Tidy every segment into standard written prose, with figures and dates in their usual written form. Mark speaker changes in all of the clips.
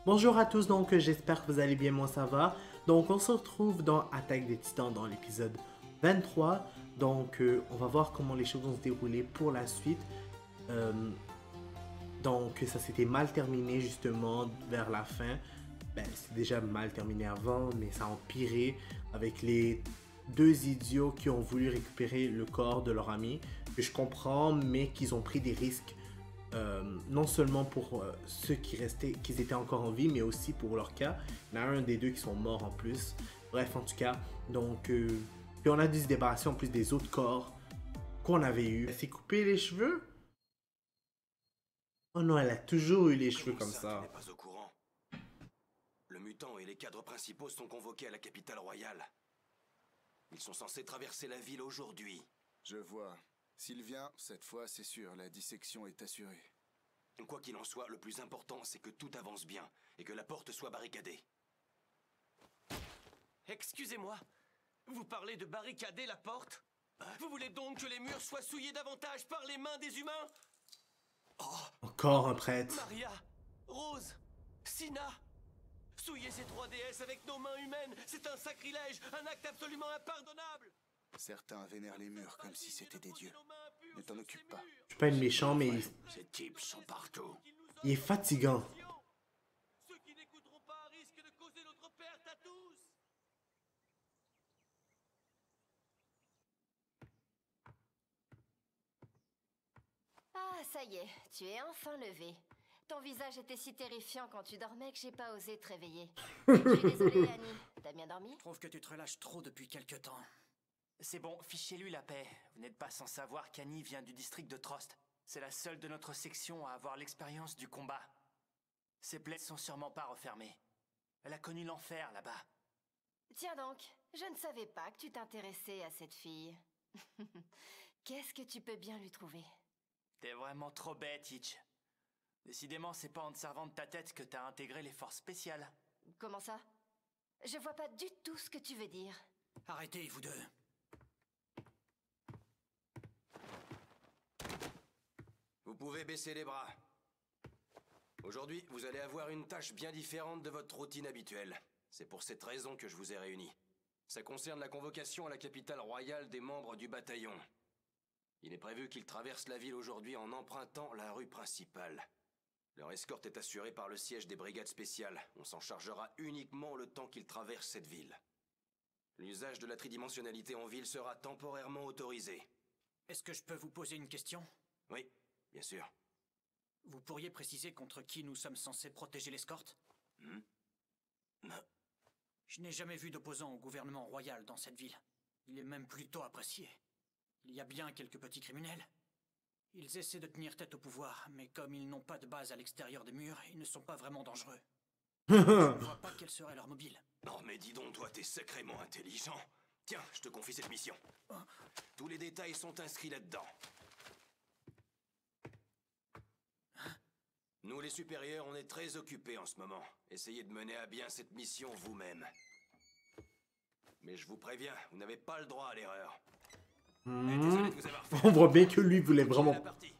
Speaker 1: Bonjour à tous, donc j'espère que vous allez bien, moi ça va. Donc on se retrouve dans Attaque des Titans dans l'épisode 23. Donc on va voir comment les choses vont se dérouler pour la suite. Euh, donc ça s'était mal terminé justement vers la fin. Ben, c'est déjà mal terminé avant, mais ça a empiré avec les deux idiots qui ont voulu récupérer le corps de leur ami. Que je comprends, mais qu'ils ont pris des risques. Non seulement pour ceux qui restaient, qui étaient encore en vie, mais aussi pour leur cas. Il y en a un des deux qui sont morts en plus. Bref, en tout cas, donc, puis on a dû se débarrasser en plus des autres corps qu'on avait eu. Elle s'est coupé les cheveux? Oh non, elle a toujours eu les cheveux comme ça.
Speaker 2: Tu n'es pas au courant. Le mutant et les cadres principaux sont convoqués à la capitale royale. Ils sont censés traverser la ville aujourd'hui.
Speaker 3: Je vois. S'il vient, cette fois, c'est sûr, la dissection est assurée.
Speaker 2: Quoi qu'il en soit, le plus important, c'est que tout avance bien et que la porte soit barricadée.
Speaker 4: Excusez-moi, vous parlez de barricader la porte? Vous voulez donc que les murs soient souillés davantage par les mains des humains?
Speaker 1: Encore un prêtre.
Speaker 4: Maria, Rose, Sina, souiller ces trois déesses avec nos mains humaines, c'est un sacrilège, un acte absolument impardonnable.
Speaker 3: Certains vénèrent les murs comme si c'était des dieux. Ne t'en occupe pas.
Speaker 1: Je suis pas une méchant, mais
Speaker 2: Ces types sont partout.
Speaker 1: il est fatigant.
Speaker 4: Ceux qui n'écouteront pas risquent de causer notre perte à tous.
Speaker 5: Ah, ça y est, tu es enfin levé. Ton visage était si terrifiant quand tu dormais que j'ai pas osé te réveiller. Je suis désolée, Annie. T'as bien dormi?
Speaker 6: Je trouve que tu te relâches trop depuis quelque temps. C'est bon, fichez-lui la paix. Vous n'êtes pas sans savoir qu'Annie vient du district de Trost. C'est la seule de notre section à avoir l'expérience du combat. Ses plaies sont sûrement pas refermées. Elle a connu l'enfer là-bas.
Speaker 5: Tiens donc, je ne savais pas que tu t'intéressais à cette fille. Qu'est-ce que tu peux bien lui trouver?
Speaker 6: T'es vraiment trop bête, Hitch. Décidément, c'est pas en te servant de ta tête que t'as intégré les forces spéciales.
Speaker 5: Comment ça? Je vois pas du tout ce que tu veux dire.
Speaker 6: Arrêtez, vous deux.
Speaker 2: Vous pouvez baisser les bras. Aujourd'hui, vous allez avoir une tâche bien différente de votre routine habituelle. C'est pour cette raison que je vous ai réunis. Ça concerne la convocation à la capitale royale des membres du bataillon. Il est prévu qu'ils traversent la ville aujourd'hui en empruntant la rue principale. Leur escorte est assurée par le siège des brigades spéciales. On s'en chargera uniquement le temps qu'ils traversent cette ville. L'usage de la tridimensionnalité en ville sera temporairement autorisé.
Speaker 6: Est-ce que je peux vous poser une question?
Speaker 2: Oui, bien sûr.
Speaker 6: Vous pourriez préciser contre qui nous sommes censés protéger l'escorte? Je n'ai jamais vu d'opposant au gouvernement royal dans cette ville. Il est même plutôt apprécié. Il y a bien quelques petits criminels. Ils essaient de tenir tête au pouvoir, mais comme ils n'ont pas de base à l'extérieur des murs, ils ne sont pas vraiment dangereux. Je ne vois pas quel serait leur mobile.
Speaker 2: Non mais dis donc, toi t'es sacrément intelligent. Tiens, je te confie cette mission. Tous les détails sont inscrits là-dedans. Nous les supérieurs, on est très occupés en ce moment. Essayez de mener à bien cette mission vous-même. Mais je vous préviens, vous n'avez pas le droit à l'erreur. Désolé de vous avoir fait.
Speaker 1: On voit bien que lui voulait
Speaker 2: Continuez
Speaker 1: vraiment...
Speaker 2: la partie.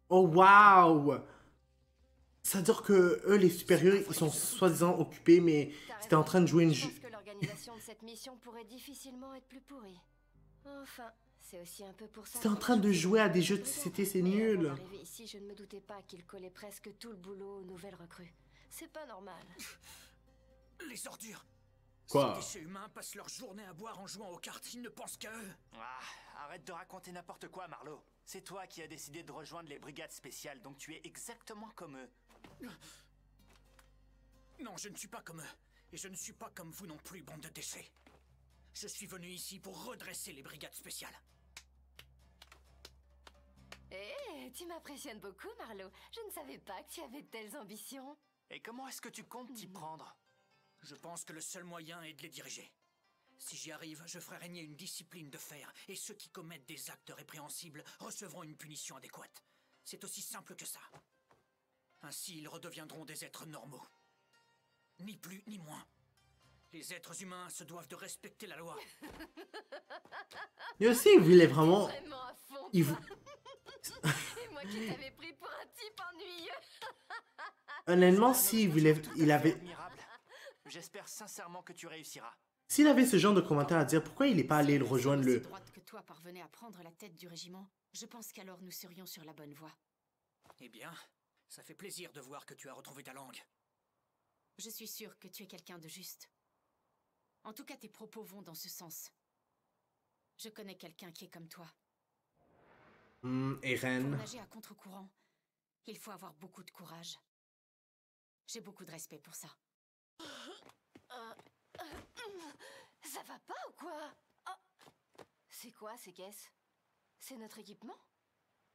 Speaker 1: Oh waouh! Ça veut dire que eux, les supérieurs, ils sont soi-disant occupés, mais c'était en train de jouer une
Speaker 5: Je
Speaker 1: jeu.
Speaker 5: pense que l'organisation de cette mission pourrait difficilement être plus pourrie. Enfin, c'est aussi un peu pour ça.
Speaker 1: C'était en train de jouer à des jeux de société, c'est
Speaker 5: Mais
Speaker 1: nul.
Speaker 5: avant d'arriver ici, je ne me doutais pas qu'il collait presque tout le boulot aux nouvelles recrues. C'est pas normal.
Speaker 6: Les ordures!
Speaker 1: Quoi?
Speaker 6: Ces déchets humains passent leur journée à boire en jouant aux cartes, ils ne pensent qu'à eux. Ah, arrête de raconter n'importe quoi, Marlowe. C'est toi qui as décidé de rejoindre les brigades spéciales, donc tu es exactement comme eux. Non, je ne suis pas comme eux. Et je ne suis pas comme vous non plus, bande de déchets. Je suis venu ici pour redresser les brigades spéciales.
Speaker 5: Eh, tu m'impressionnes beaucoup, Marlowe. Je ne savais pas que tu avais de telles ambitions.
Speaker 6: Et comment est-ce que tu comptes t'y prendre? Je pense que le seul moyen est de les diriger. Si j'y arrive, je ferai régner une discipline de fer, et ceux qui commettent des actes répréhensibles recevront une punition adéquate. C'est aussi simple que ça. Ainsi, ils redeviendront des êtres normaux. Ni plus ni moins. Les êtres humains se doivent de respecter la loi.
Speaker 1: Mais aussi, il voulait vraiment...
Speaker 5: Vraiment à fond.
Speaker 1: Il vou...
Speaker 5: Et moi qui t'avais pris pour un type ennuyeux.
Speaker 1: Honnêtement, il avait...
Speaker 4: Admirable. J'espère sincèrement que tu réussiras.
Speaker 1: S'il avait ce genre de commentaire à dire, pourquoi il n'est pas allé le rejoindre
Speaker 7: Si
Speaker 1: le...
Speaker 7: droite que toi parvenait à prendre la tête du régiment, je pense qu'alors nous serions sur la bonne voie.
Speaker 6: Eh bien, ça fait plaisir de voir que tu as retrouvé ta langue.
Speaker 7: Je suis sûre que tu es quelqu'un de juste. En tout cas, tes propos vont dans ce sens. Je connais quelqu'un qui est comme toi. Pour
Speaker 1: Eren.
Speaker 7: nager à contre-courant, il faut avoir beaucoup de courage. J'ai beaucoup de respect pour ça.
Speaker 5: Ça va pas ou quoi? Oh. C'est quoi ces caisses? C'est notre équipement?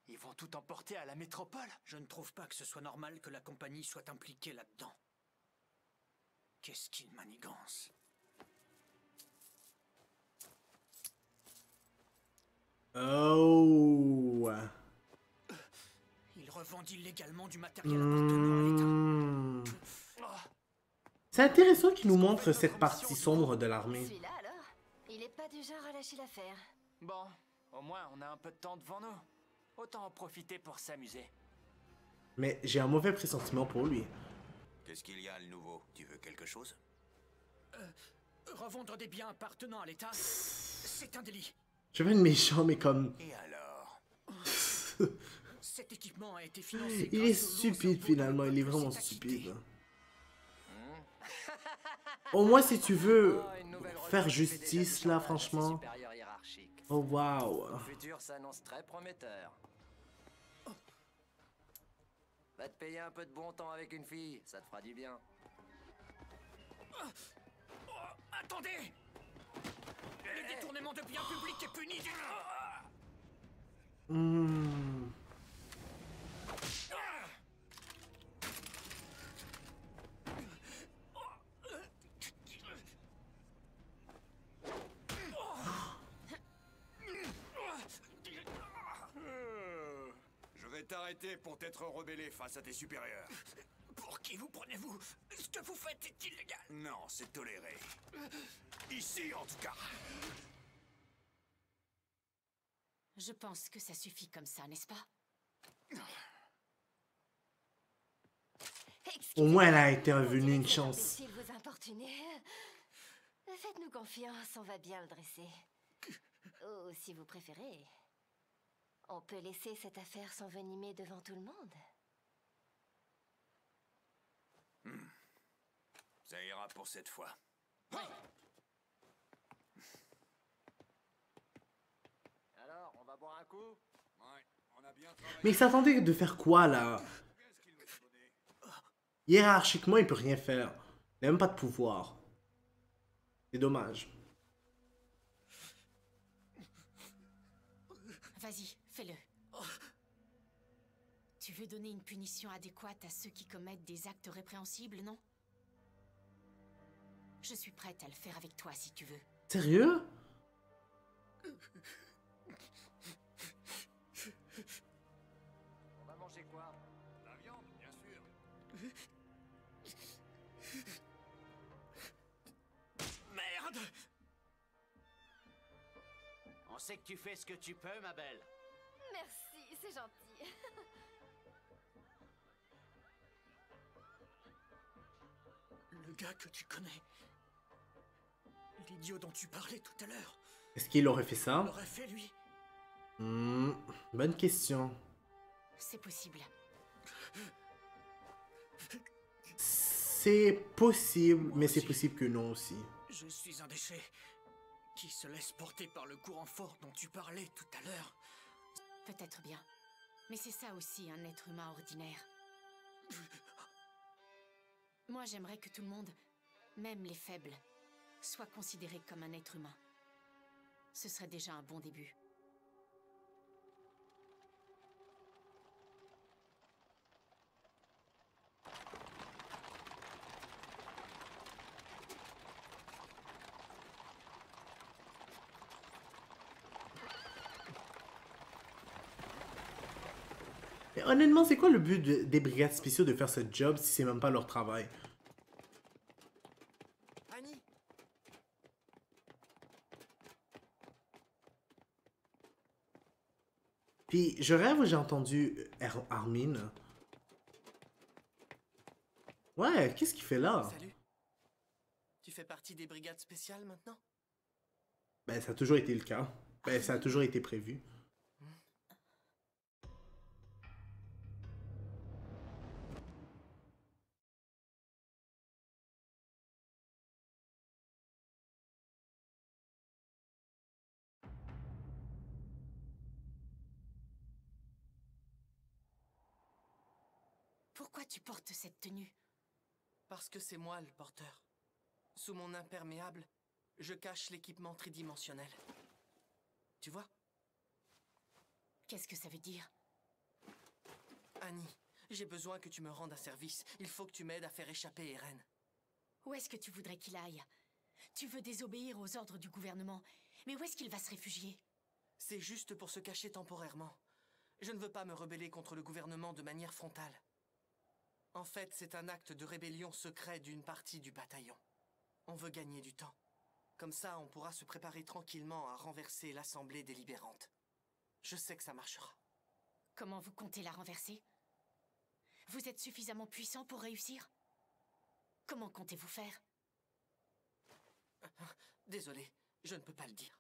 Speaker 4: Ils vont tout emporter à la métropole.
Speaker 6: Je ne trouve pas que ce soit normal que la compagnie soit impliquée là-dedans. Qu'est-ce qu'une manigance?
Speaker 1: Oh.
Speaker 6: Ils revendent illégalement du matériel appartenant à l'État.
Speaker 1: C'est intéressant qu'il nous montre cette partie sombre de l'armée.
Speaker 5: Celui-là alors? Il est pas du genre à lâcher l'affaire.
Speaker 4: Bon, au moins on a un peu de temps devant nous. Autant en profiter pour s'amuser.
Speaker 1: Mais j'ai un mauvais pressentiment pour lui.
Speaker 2: Qu'est-ce qu'il y a le nouveau? Tu veux quelque chose?
Speaker 6: Revendre des biens appartenant à l'État, c'est un délit.
Speaker 1: Je veux être méchant, mais comme...
Speaker 2: Et alors?
Speaker 6: Cet équipement a été financé.
Speaker 1: Il est
Speaker 6: grâce au lourd
Speaker 1: stupide
Speaker 6: impôt
Speaker 1: finalement,
Speaker 6: que le
Speaker 1: il est
Speaker 6: peuple
Speaker 1: vraiment
Speaker 6: s'est acquitté.
Speaker 1: stupide. Au moins si tu veux
Speaker 4: Oh, une nouvelle
Speaker 1: faire
Speaker 4: recrue qui fait des
Speaker 1: justice
Speaker 4: additions
Speaker 1: là,
Speaker 4: à ses
Speaker 1: franchement.
Speaker 4: supérieurs hiérarchiques.
Speaker 1: Oh waouh.
Speaker 4: Le futur s'annonce très prometteur. Va te payer un peu de bon temps avec une fille, ça te fera du bien.
Speaker 6: Attendez! Le détournement de biens publics est puni d'une...
Speaker 3: Je vais t'arrêter pour t'être rebellé face à tes supérieurs.
Speaker 6: Pour qui vous prenez-vous? Ce que vous faites est illégal.
Speaker 3: Non, c'est toléré. Ici, en tout cas.
Speaker 7: Je pense que ça suffit comme ça, n'est-ce pas?
Speaker 1: Au moins elle a été revenue une chance.
Speaker 5: S'il vous importunez, faites-nous confiance, on va bien le dresser. Ou si vous préférez, on peut laisser cette affaire s'envenimer devant tout le monde.
Speaker 3: Ça ira pour cette fois.
Speaker 4: Alors, on va boire un coup?
Speaker 3: Ouais, on a bien travaillé.
Speaker 1: Mais il s'attendait de faire quoi là?
Speaker 3: Qu'est-ce qu'il nous donnait?
Speaker 1: Hiérarchiquement il peut rien faire. Il n'a même pas de pouvoir. C'est dommage.
Speaker 7: Vas-y, fais-le. Tu veux donner une punition adéquate à ceux qui commettent des actes répréhensibles, non? Je suis prête à le faire avec toi si tu veux.
Speaker 1: Sérieux?
Speaker 4: On va manger quoi?
Speaker 3: La viande, bien sûr.
Speaker 6: Merde!
Speaker 4: On sait que tu fais ce que tu peux, ma belle.
Speaker 5: Merci, c'est gentil.
Speaker 6: Le gars que tu connais. L'idiot dont tu parlais tout à l'heure.
Speaker 1: Est-ce qu'il aurait fait ça?
Speaker 6: L'aurait fait lui.
Speaker 1: Bonne question.
Speaker 7: C'est possible.
Speaker 1: C'est possible, mais c'est possible que non aussi.
Speaker 6: Je suis un déchet qui se laisse porter par le courant fort dont tu parlais tout à l'heure.
Speaker 7: Peut-être bien. Mais c'est ça aussi, un être humain ordinaire. Moi, j'aimerais que tout le monde, même les faibles, soit considéré comme un être humain. Ce serait déjà un bon début.
Speaker 1: Mais honnêtement, c'est quoi le but des brigades spéciaux de faire ce job si c'est même pas leur travail?
Speaker 4: Annie!
Speaker 1: Puis je rêve, j'ai entendu Armin. Ouais, qu'est-ce qu'il fait là?
Speaker 4: Salut. Tu fais partie des brigades spéciales maintenant?
Speaker 1: Ben, ça a toujours été le cas. Ben, ça a toujours été prévu.
Speaker 7: Pourquoi tu portes cette tenue?
Speaker 4: Parce que c'est moi le porteur. Sous mon imperméable, je cache l'équipement tridimensionnel. Tu vois?
Speaker 7: Qu'est-ce que ça veut dire?
Speaker 4: Annie, j'ai besoin que tu me rendes un service. Il faut que tu m'aides à faire échapper Eren.
Speaker 7: Où est-ce que tu voudrais qu'il aille? Tu veux désobéir aux ordres du gouvernement, mais où est-ce qu'il va se réfugier?
Speaker 4: C'est juste pour se cacher temporairement. Je ne veux pas me rebeller contre le gouvernement de manière frontale. En fait, c'est un acte de rébellion secret d'une partie du bataillon. On veut gagner du temps. Comme ça, on pourra se préparer tranquillement à renverser l'Assemblée délibérante. Je sais que ça marchera.
Speaker 7: Comment vous comptez la renverser? Vous êtes suffisamment puissant pour réussir? Comment comptez-vous faire?
Speaker 4: Désolé, je ne peux pas le dire.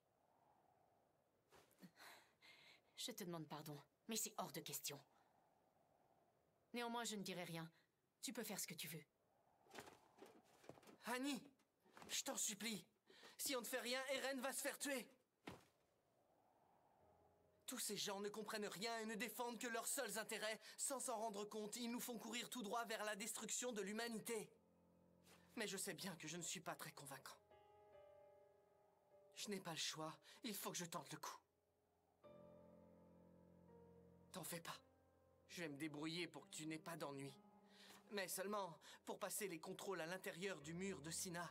Speaker 7: Je te demande pardon, mais c'est hors de question. Néanmoins, je ne dirai rien. Tu peux faire ce que tu veux.
Speaker 4: Annie, je t'en supplie. Si on ne fait rien, Eren va se faire tuer. Tous ces gens ne comprennent rien et ne défendent que leurs seuls intérêts. Sans s'en rendre compte, ils nous font courir tout droit vers la destruction de l'humanité. Mais je sais bien que je ne suis pas très convaincant. Je n'ai pas le choix. Il faut que je tente le coup. T'en fais pas. Je vais me débrouiller pour que tu n'aies pas d'ennui. Mais seulement, pour passer les contrôles à l'intérieur du mur de Sina,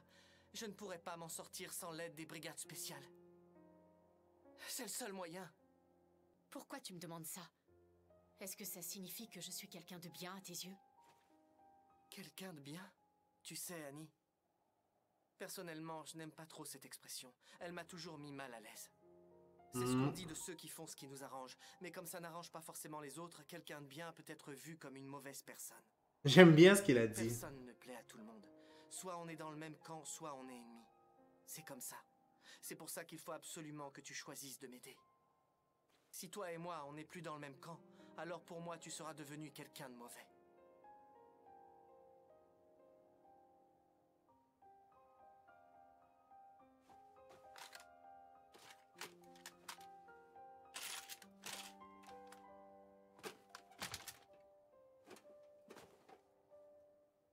Speaker 4: je ne pourrais pas m'en sortir sans l'aide des brigades spéciales. C'est le seul moyen.
Speaker 7: Pourquoi tu me demandes ça? Est-ce que ça signifie que je suis quelqu'un de bien à tes yeux?
Speaker 4: Quelqu'un de bien? Tu sais, Annie, personnellement, je n'aime pas trop cette expression. Elle m'a toujours mis mal à l'aise. C'est ce qu'on dit de ceux qui font ce qui nous arrange. Mais comme ça n'arrange pas forcément les autres, quelqu'un de bien peut être vu comme une mauvaise personne.
Speaker 1: J'aime bien ce qu'il a dit.
Speaker 4: Personne ne plaît à tout le monde. Soit on est dans le même camp, soit on est ennemis. C'est comme ça. C'est pour ça qu'il faut absolument que tu choisisses de m'aider. Si toi et moi, on n'est plus dans le même camp, alors pour moi, tu seras devenu quelqu'un de mauvais.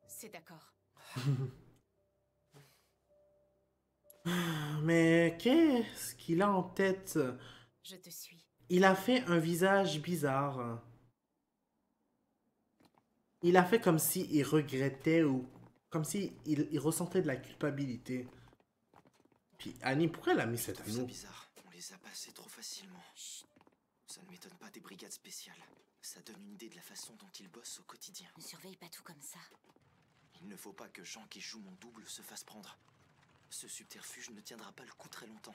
Speaker 7: C'est d'accord.
Speaker 1: Mais qu'est-ce qu'il a en tête?
Speaker 7: Je te suis.
Speaker 1: Il a fait un visage bizarre. Il a fait comme s'il regrettait ou comme s'il il ressentait de la culpabilité. Puis Annie, pourquoi elle a mis
Speaker 2: Je
Speaker 1: cet
Speaker 2: trouve ça
Speaker 1: anneau?
Speaker 2: bizarre. On les a passés trop facilement. Chut. Ça ne m'étonne pas des brigades spéciales. Ça donne une idée de la façon dont ils bossent au quotidien.
Speaker 5: Ne surveille pas tout comme ça.
Speaker 2: Il ne faut pas que Jean qui joue mon double se fasse prendre. Ce subterfuge ne tiendra pas le coup très longtemps.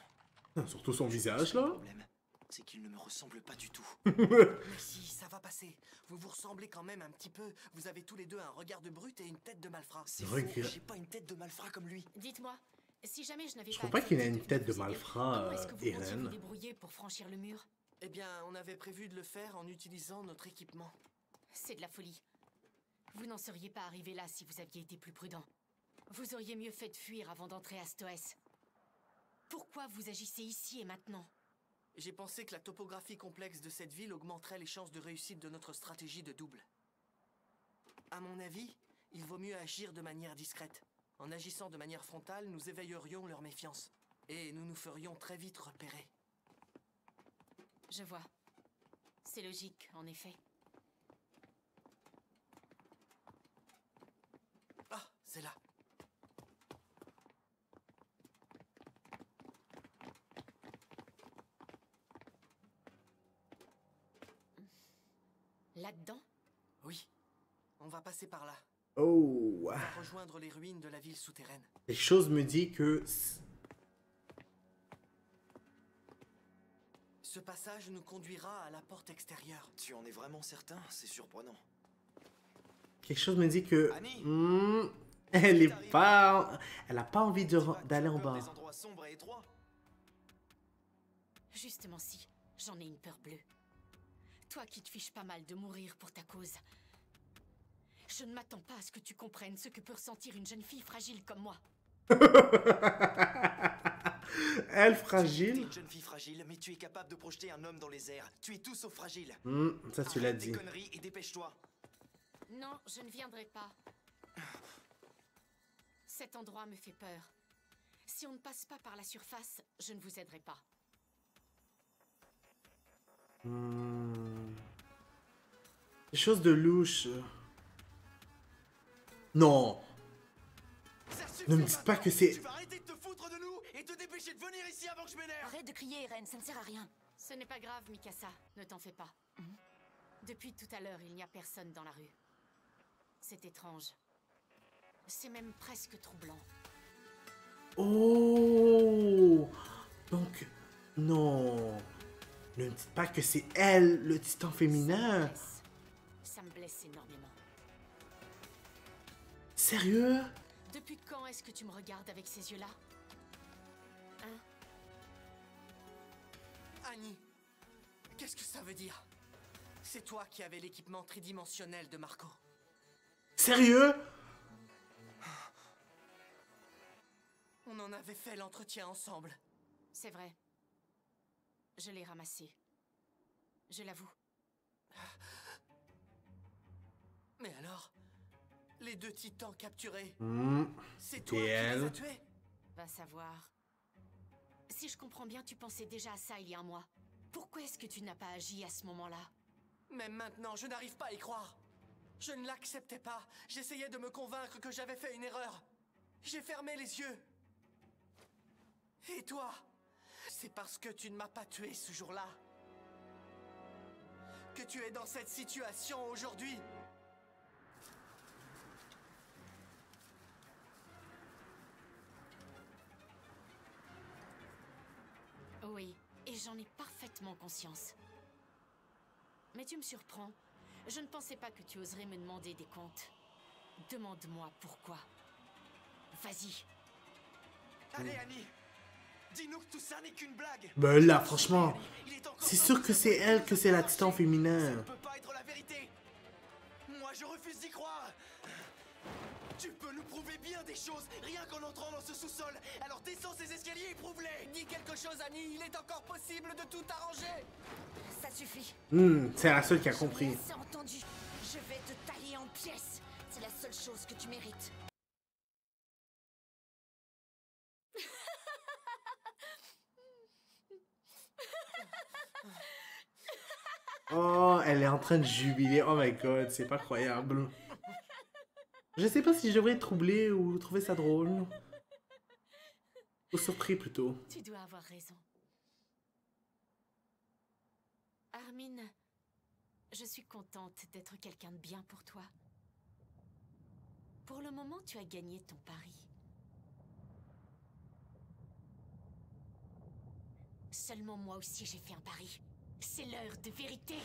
Speaker 1: Surtout son
Speaker 2: Le
Speaker 1: visage
Speaker 2: seul
Speaker 1: là.
Speaker 2: problème, c'est qu'il ne me ressemble pas du tout.
Speaker 4: Mais si, ça va passer. Vous vous ressemblez quand même un petit peu. Vous avez tous les deux un regard de brute et une tête de malfrat.
Speaker 2: C'est
Speaker 1: Regarde.
Speaker 2: faux, j'ai pas une tête de malfrat comme lui.
Speaker 7: Dites-moi, si jamais je n'avais
Speaker 1: Je
Speaker 7: pas
Speaker 1: crois pas qu'il a
Speaker 7: accepté
Speaker 1: une tête de
Speaker 7: venir vous aider,
Speaker 1: malfrat,
Speaker 7: comment est-ce que vous comptiez
Speaker 1: Eren.
Speaker 7: vous débrouiller pour franchir le mur?
Speaker 4: Eh bien, on avait prévu de le faire en utilisant notre équipement.
Speaker 7: C'est de la folie. Vous n'en seriez pas arrivé là si vous aviez été plus prudent. Vous auriez mieux fait de fuir avant d'entrer à Stoès. Pourquoi vous agissez ici et maintenant?
Speaker 4: J'ai pensé que la topographie complexe de cette ville augmenterait les chances de réussite de notre stratégie de double. À mon avis, il vaut mieux agir de manière discrète. En agissant de manière frontale, nous éveillerions leur méfiance. Et nous nous ferions très vite repérer.
Speaker 7: Je vois. C'est logique, en effet.
Speaker 4: Ah, c'est là.
Speaker 7: Là-dedans?
Speaker 4: Oui, on va passer par là.
Speaker 1: Oh,
Speaker 4: On va rejoindre les ruines de la ville souterraine.
Speaker 1: les choses me disent que
Speaker 4: Ce passage nous conduira à la porte extérieure.
Speaker 2: Tu en es vraiment certain? C'est surprenant.
Speaker 1: Quelque chose me dit que...
Speaker 8: Annie,
Speaker 1: elle est pas... Elle a pas envie d'aller en bas.
Speaker 8: Des endroits sombres et étroits.
Speaker 7: Justement si, j'en ai une peur bleue. Toi qui te fiches pas mal de mourir pour ta cause. Je ne m'attends pas à ce que tu comprennes ce que peut ressentir une jeune fille fragile comme moi.
Speaker 1: Elle
Speaker 8: Tu es
Speaker 1: fragile.
Speaker 8: une jeune fille fragile, mais tu es capable de projeter un homme dans les airs. Tu es tout sauf fragile.
Speaker 1: Ça tu l'as
Speaker 8: Arrête tes
Speaker 1: dit.
Speaker 8: conneries et dépêche-toi.
Speaker 7: Non, je ne viendrai pas. Cet endroit me fait peur. Si on ne passe pas par la surface, je ne vous aiderai pas.
Speaker 1: Quelque chose de louche. Non.
Speaker 8: Ça suffit
Speaker 1: Ne me dites pas
Speaker 8: maintenant.
Speaker 1: que c'est...
Speaker 8: Tu vas arrêter de te foutre de nous et te dépêcher de venir ici avant que je m'énerve.
Speaker 9: Arrête de crier, Irène, ça ne sert à rien.
Speaker 7: Ce n'est pas grave, Mikasa, ne t'en fais pas. Depuis tout à l'heure, il n'y a personne dans la rue. C'est étrange. C'est même presque troublant.
Speaker 1: Oh. Donc... Non. Ne me dites pas que c'est elle, le titan féminin.
Speaker 7: Ça me blesse énormément.
Speaker 1: Sérieux?
Speaker 7: Depuis quand est-ce que tu me regardes avec ces yeux-là? Hein?
Speaker 4: Annie, qu'est-ce que ça veut dire? C'est toi qui avais l'équipement tridimensionnel de Marco.
Speaker 1: Sérieux?
Speaker 4: On en avait fait l'entretien ensemble.
Speaker 7: C'est vrai. Je l'ai ramassé. Je l'avoue.
Speaker 4: Mais alors, les deux titans capturés, c'est
Speaker 1: Et
Speaker 4: toi qui les
Speaker 1: elle?
Speaker 4: as tués?
Speaker 7: Va savoir. Si je comprends bien, tu pensais déjà à ça il y a un mois. Pourquoi est-ce que tu n'as pas agi à ce moment-là?
Speaker 4: Même maintenant, je n'arrive pas à y croire. Je ne l'acceptais pas. J'essayais de me convaincre que j'avais fait une erreur. J'ai fermé les yeux. Et toi? C'est parce que tu ne m'as pas tué ce jour-là que tu es dans cette situation aujourd'hui.
Speaker 7: Oui, et j'en ai parfaitement conscience. Mais tu me surprends. Je ne pensais pas que tu oserais me demander des comptes. Demande-moi pourquoi. Vas-y.
Speaker 8: Allez, Annie. Dis-nous que tout ça n'est qu'une blague.
Speaker 1: Ben là, franchement,
Speaker 8: Il est encore
Speaker 1: c'est
Speaker 8: temps
Speaker 1: sûr que c'est elle que c'est la titan
Speaker 8: Ça
Speaker 1: féminin.
Speaker 8: ne peut pas être la vérité. Moi, je refuse d'y croire. Tu peux nous prouver bien des choses, rien qu'en entrant dans ce sous-sol. Alors descends ces escaliers et prouve-les.
Speaker 4: Dis quelque chose, Annie. Il est encore possible de tout arranger.
Speaker 9: Ça suffit.
Speaker 1: C'est la seule qui a compris.
Speaker 9: C'est entendu. Je vais te tailler en pièces. C'est la seule chose que tu mérites.
Speaker 1: Oh, elle est en train de jubiler. Oh my god, c'est pas croyable. Je sais pas si je devrais être troublé ou trouver ça drôle. Ou surpris plutôt.
Speaker 7: Tu dois avoir raison. Armin, je suis contente d'être quelqu'un de bien pour toi. Pour le moment, tu as gagné ton pari. Seulement moi aussi j'ai fait un pari. C'est l'heure de vérité.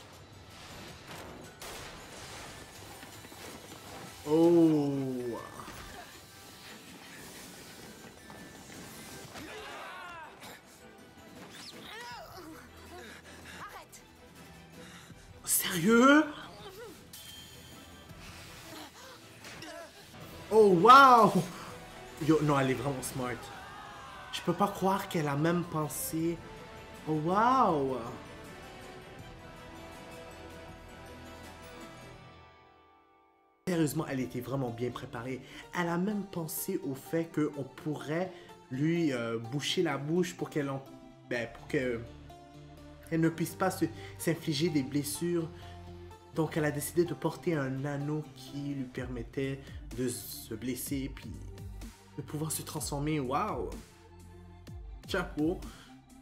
Speaker 1: Oh.
Speaker 9: Arrête.
Speaker 1: Sérieux? Oh wow! Yo, non, elle est vraiment smart. Je peux pas croire qu'elle a même pensé. Oh wow! Sérieusement, elle était vraiment bien préparée. Elle a même pensé au fait qu'on pourrait lui boucher la bouche pour qu'elle pour que elle ne puisse pas s'infliger des blessures. Donc elle a décidé de porter un anneau qui lui permettait de se blesser puis de pouvoir se transformer. Waouh! Chapeau!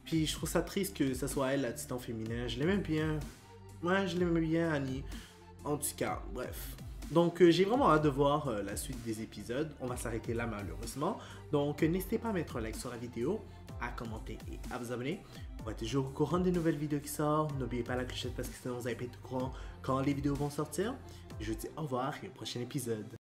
Speaker 1: Puis je trouve ça triste que ce soit elle la titan féminin. Je l'aimais bien. Ouais, je l'aimais bien, Annie. En tout cas, bref. Donc j'ai vraiment hâte de voir la suite des épisodes. On va s'arrêter là malheureusement. Donc n'hésitez pas à mettre un like sur la vidéo. à commenter et à vous abonner pour être toujours au courant des nouvelles vidéos qui sortent. N'oubliez pas la clochette parce que sinon vous n'allez pas être au courant quand les vidéos vont sortir. Je vous dis au revoir et au prochain épisode.